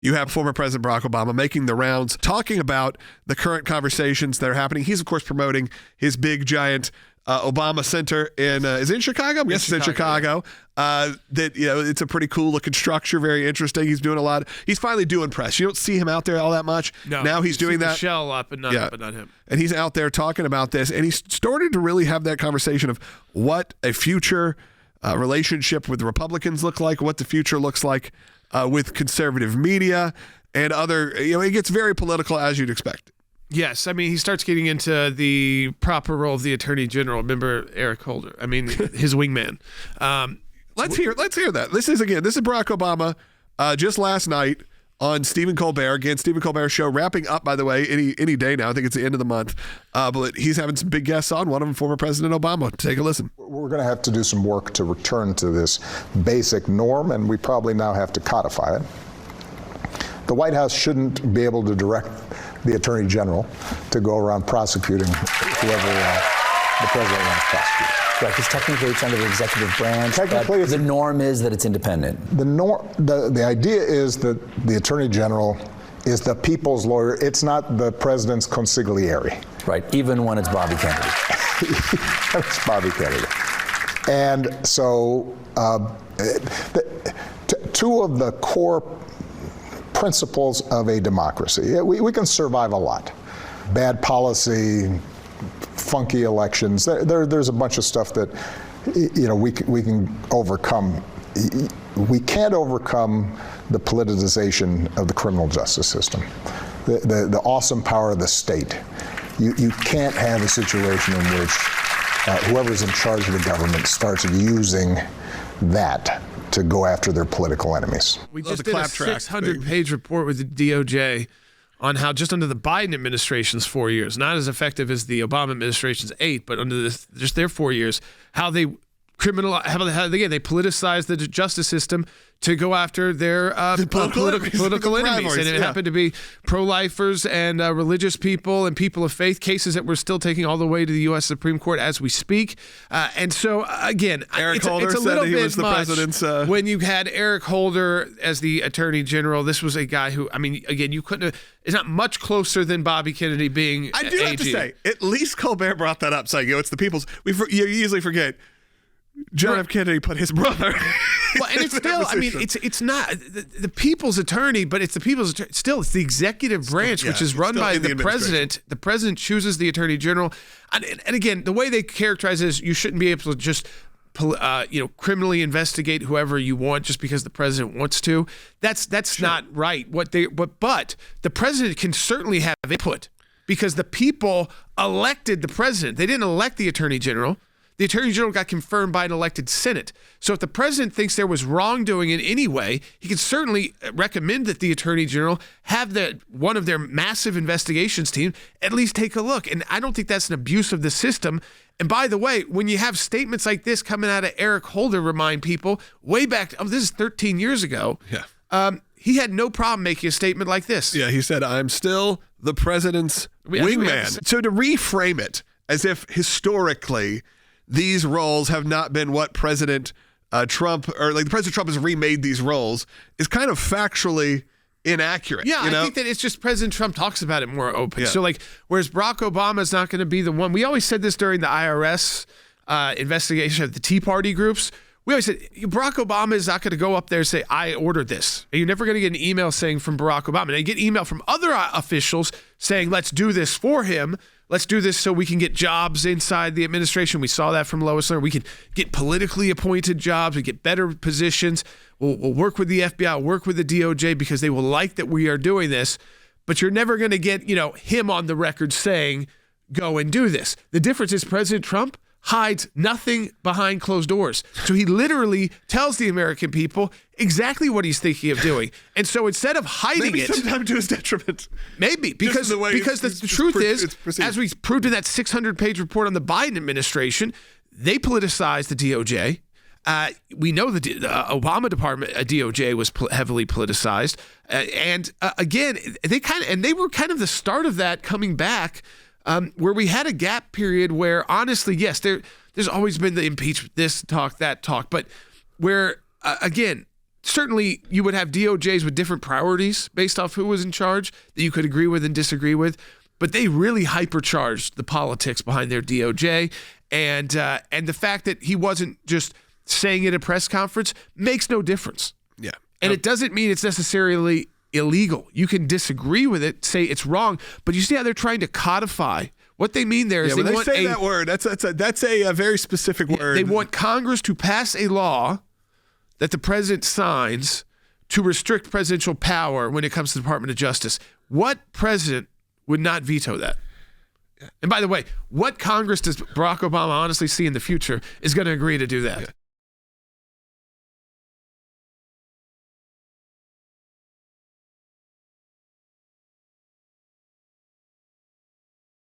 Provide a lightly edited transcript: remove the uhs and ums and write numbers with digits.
You have former President Barack Obama making the rounds, talking about the current conversations that are happening. He's, of course, promoting his big, giant Obama Center in, is it in Chicago? Yes, it's in Chicago. Yeah. It's a pretty cool looking structure, very interesting. He's doing a lot. He's finally doing press. You don't see him out there all that much. No, now he's doing that. Michelle up, but not him. And he's out there talking about this, and he's starting to really have that conversation of what a future relationship with Republicans look like, what the future looks like with conservative media and other. It gets very political, as you'd expect. Yes, I mean, he starts getting into the proper role of the Attorney General. Remember Eric Holder? I mean, his wingman. Let's hear that. This is Barack Obama just last night on Stephen Colbert. Again, Stephen Colbert show wrapping up, by the way, any day now. I think it's the end of the month. But he's having some big guests on, one of them former President Obama. Take a listen. We're going to have to do some work to return to this basic norm, and we probably now have to codify it. The White House shouldn't be able to direct the Attorney General to go around prosecuting whoever the President wants prosecuted. Right, because technically it's under the executive branch. Technically, the norm is that it's independent. The idea is that the Attorney General is the people's lawyer. It's not the President's consigliere. Right, even when it's Bobby Kennedy. It's Bobby Kennedy. And so two of the core principles of a democracy. We can survive a lot. Bad policy, funky elections. There's a bunch of stuff that we can overcome. We can't overcome the politicization of the criminal justice system. The awesome power of the state. You can't have a situation in which whoever's in charge of the government starts using that to go after their political enemies. We just did a 600-page report with the DOJ on how just under the Biden administration's 4 years, not as effective as the Obama administration's 8, but under just their 4 years, how they politicized the justice system to go after their political enemies. And it happened to be pro-lifers and religious people and people of faith, cases that we're still taking all the way to the U.S. Supreme Court as we speak. And so, again, Eric it's Holder a little said he bit was the much president's, when you had Eric Holder as the Attorney General. This was a guy who, I mean, again, you couldn't have, it's not much closer than Bobby Kennedy being I do have to say, at least Colbert brought that up, saying, it's the people's, you usually forget, John F. Kennedy put his brother. Well, and it's still, I mean, it's not the people's attorney, but it's the people's attorney. Still, it's the executive branch, which is run by the president. The president chooses the Attorney General. And again, the way they characterize it is you shouldn't be able to just criminally investigate whoever you want just because the president wants to. That's not right. But the president can certainly have input because the people elected the president. They didn't elect the Attorney General. The Attorney General got confirmed by an elected Senate. So if the president thinks there was wrongdoing in any way, he can certainly recommend that the Attorney General have one of their massive investigations team at least take a look. And I don't think that's an abuse of the system. And by the way, when you have statements like this coming out of Eric Holder, remind people, way back, this is 13 years ago. Yeah. He had no problem making a statement like this. Yeah, he said, I'm still the president's wingman. So to reframe it as if historically these roles have not been what President Trump, or like President Trump has remade these roles, is kind of factually inaccurate. Yeah, I think that it's just President Trump talks about it more open. Yeah. So whereas Barack Obama is not going to be the one, we always said this during the IRS investigation of the Tea Party groups. We always said Barack Obama is not going to go up there and say, I ordered this. And you're never going to get an email saying from Barack Obama. And you get email from other officials saying, let's do this for him. Let's do this so we can get jobs inside the administration. We saw that from Lois Lerner. We can get politically appointed jobs. We get better positions. We'll work with the FBI, work with the DOJ because they will like that we are doing this. But you're never going to get, him on the record saying, go and do this. The difference is President Trump hides nothing behind closed doors. So he literally tells the American people exactly what he's thinking of doing. And so instead of hiding it, sometimes to his detriment. Maybe because the truth is, as we proved in that 600-page report on the Biden administration, they politicized the DOJ. We know the Obama department, DOJ, was heavily politicized. Again, they were kind of the start of that coming back. Where we had a gap period where, honestly, yes, there's always been the impeachment, this talk, that talk, but where, again, certainly you would have DOJs with different priorities based off who was in charge that you could agree with and disagree with. But they really hypercharged the politics behind their DOJ. And the fact that he wasn't just saying it at a press conference makes no difference. Yeah. And it doesn't mean it's necessarily illegal. You can disagree with it, say it's wrong, but you see how they're trying to codify. What they mean there is when they say that word, that's a very specific word. They want Congress to pass a law that the president signs to restrict presidential power when it comes to the Department of Justice. What president would not veto that? And by the way, what Congress does Barack Obama honestly see in the future is going to agree to do that?